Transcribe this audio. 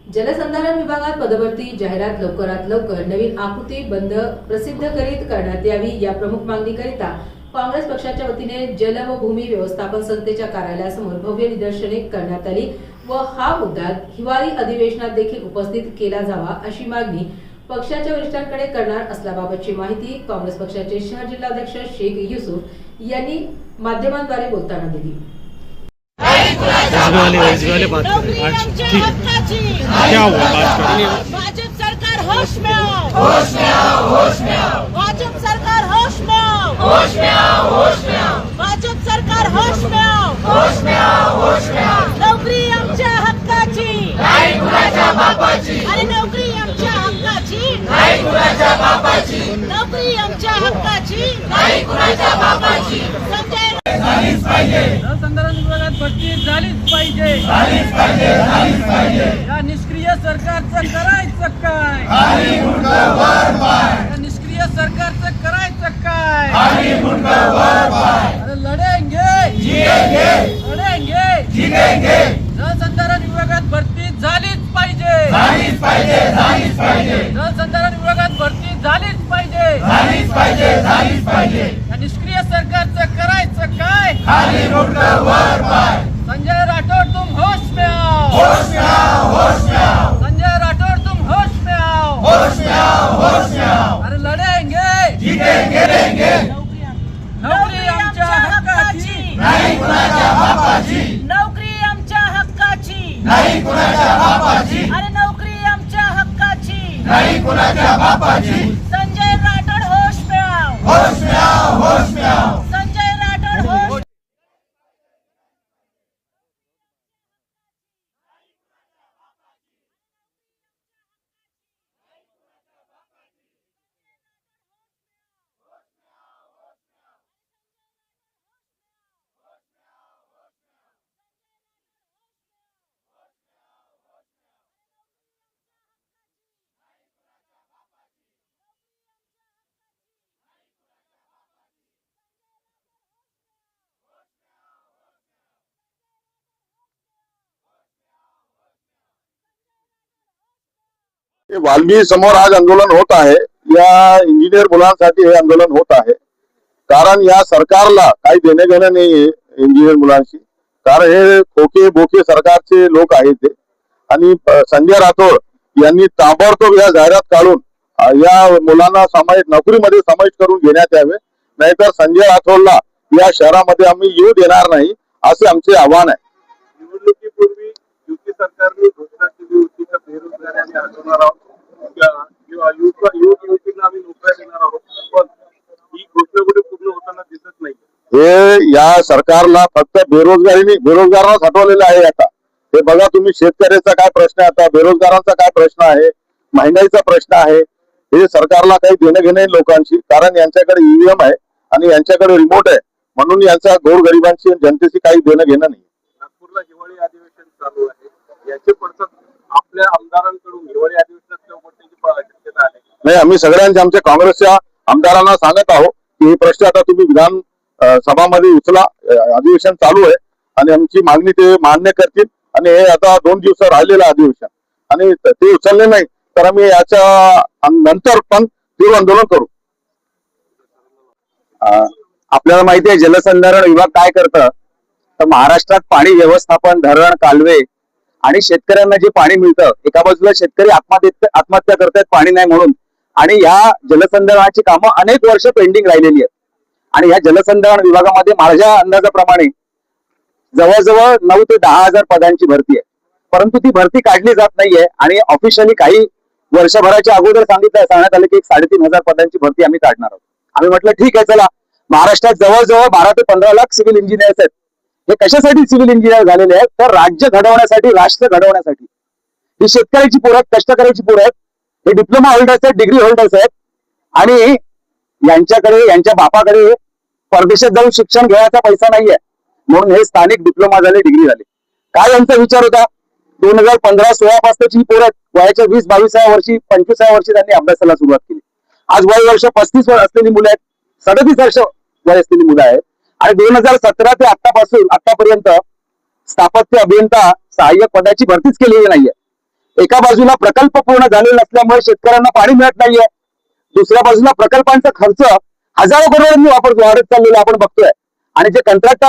जलसंधारण विभागात पदभरती जाहिरात लवकरात लवकर नवीन आकृती बंद प्रसिद्ध करीत करण्यात यावी या प्रमुख मागणीकरिता काँग्रेस पक्षाच्या वतीने जल व भूमी व्यवस्थापन संस्थेच्या कार्यालयासमोर भव्य निदर्शने करण्यात आली व हा मुद्दा हिवाळी अधिवेशनात देखील उपस्थित केला जावा अशी मागणी पक्षाच्या वरिष्ठांकडे करणार असल्याबाबतची माहिती काँग्रेस पक्षाचे शहर जिल्हाध्यक्ष शेख युसुफ यांनी माध्यमांद्वारे बोलताना दिली। बात क्या हुआ बात भाजप सरकार होश में आओ, होश में आओ, होश में आओ। भाजप सरकार होश में आओ, होश में आओ, होश में आओ। भाजप सरकार होश में आओ, होश में आओ, होश में आओ। नोकरी आमच्या हक्काची नाही कुणाच्या बापाची, अरे नोकरी आमच्या हक्काची नाही कुणाच्या बापाची, नोकरी आमच्या हक्काची नाही कुणाच्या बापाची। संजय झालीच पाहिजे, जलसंधारण विभागात भरती झालीच पाहिजे, झालीच पाहिजे, झालीच पाहिजे। या निष्क्रिय सरकारचं करायचं काय, खाली मुंडकं वर पाय, या निष्क्रिय सरकारचं करायचं काय, खाली मुंडकं वर पाय। अरे लढेंगे जिंकेंगे, लढेंगे जिंकेंगे। जलसंधारण विभागात भरती झालीच पाहिजे, झालीच पाहिजे, झालीच पाहिजे, जलसंधारण विभागात भरती झालीच पाहिजे, झालीच पाहिजे, झालीच पाहिजे। या निष्क्रिय सरकारचं करायचं काय, खाली मुंडकं वर पाय। संजय राठौड़ तुम होश में आओ, होश में आओ, होश में आओ, संजय राठौड़ तुम होश में आओ, होश में आओ, होश में आओ। अरे लढेंगे जिंकेंगे, जिंकेंगे। नोकरी आमच्या हक्काची नाही कुणाच्या बापाची, नोकरी आमच्या हक्काची नाही कुणाच्या बापाची, अरे नोकरी आमच्या हक्काची नाही कुणाच्या बापाची। संजय राठोड होश में आओ, होश में आओ, होश में आओ। संजय राठोड होश वाल्मी समोर आज आंदोलन होत आहे। या इंजिनियर मुलांसाठी हे आंदोलन होत आहे, कारण या सरकारला काही देणे घेणं नाहीये इंजिनियर मुलांशी, कारण हे खोके बोके सरकारचे लोक आहेत ते। आणि संजय राठोड यांनी ताबडतोब या जाहिरात काढून या मुलांना नोकरीमध्ये समाविष्ट करून घेण्यात यावे, नाहीतर संजय राठोडला या शहरामध्ये आम्ही येऊ देणार नाही असे आमचे आव्हान आहे। निवडणुकीपूर्वी युती सरकारने घोषणा केली होती की बेरोजगारी आम्ही हटवणार आहोत किंवा युवतींना आम्ही नोकऱ्या देणार आहोत, पण ही घोषणा कुठे पूर्ण होताना दिसत नाही। हे या सरकारला फक्त बेरोजगारांनाच हटवलेलं आहे। आता हे बघा तुम्ही, शेतकऱ्याचा काय प्रश्न आहे, आता बेरोजगारांचा काय प्रश्न आहे, महागाईचा प्रश्न आहे। हे सरकारला काही देणं घेणं नाही लोकांशी, कारण यांच्याकडे ईव्हीएम आहे आणि यांच्याकडे रिमोट आहे, म्हणून यांचा गोरगरिबांशी जनतेशी काही देणं घेणं नाही। नागपूरला हिवाळी अधिवेशन चालू आहे, याचे पडसाद आपल्या आमदारांकडून हिवाळी अधिवेशनात पडण्याची शक्यता आहे। नाही, आम्ही आमच्या काँग्रेसच्या आमदारांना सांगत आहोत की हे प्रश्न आता तुम्ही विधान सभामध्ये उचला, अधिवेशन चालू आहे आणि आमची मागणी ते मान्य करतील। आणि हे आता 2 दिवस राहिलेलं अधिवेशन आणि ते उचलले नाही तर आम्ही याच्या नंतर पण तीव्र आंदोलन करू। आपल्याला माहिती आहे जलसंधारण विभाग काय करतं, तर महाराष्ट्रात पाणी व्यवस्थापन, धरण, कालवे आणि शेतकऱ्यांना जे पाणी मिळतं, एका बाजूला शेतकरी आत्महत्या करतायत पाणी नाही म्हणून, आणि या जलसंधारणाची कामं अनेक वर्ष पेंडिंग राहिलेली आहेत। आणि या जलसंधारण विभागामध्ये माझ्या अंदाजाप्रमाणे जवळजवळ 9 ते 10 हजार पदांची भरती आहे, परंतु ती भरती काढली जात नाहीये। आणि ऑफिशियली काही वर्षभराच्या अगोदर सांगण्यात आलं की 3,500 पदांची भरती आम्ही काढणार आहोत। आम्ही म्हटलं ठीक आहे, चला, महाराष्ट्रात जवळजवळ 12 ते 15 लाख सिव्हिल इंजिनियर्स आहेत। हे कशासाठी सिव्हिल इंजिनियर झालेले आहेत, तर राज्य घडवण्यासाठी, राष्ट्र घडवण्यासाठी। ही शेतकऱ्याची पोरं आहेत, कष्टकऱ्याची पोरं आहेत, हे डिप्लोमा होल्डर्स आहेत, डिग्री होल्डर्स आहेत, आणि यांच्या बापाकडे परदेशात जाऊन शिक्षण घ्यायचा पैसा नाहीये, म्हणून हे स्थानिक डिप्लोमा झाले, डिग्री झाले। काय यांचा विचार होता, 2015-16 पासूनची पोरं आहेत, वयाच्या 20-22व्या वर्षी 25व्या वर्षी त्यांनी अभ्यासाला सुरुवात केली। आज वय वर्ष 35 असलेली मुलं आहेत, 37 वर्ष वय असलेली मुलं आहेत, आणि 2017 ते आतापर्यंत स्थापत्य अभियंता सहाय्यक पदाची भरतीच केलेली नाहीये। एका बाजूला प्रकल्प पूर्ण झालेले नसल्यामुळे शेतकऱ्यांना पाणी मिळत नाहीये, दुसऱ्या बाजूला प्रकल्पांचा खर्च हजारो करोडांनी वाढत चाललेला आपण बघतोय. आणि जे कंत्राटदार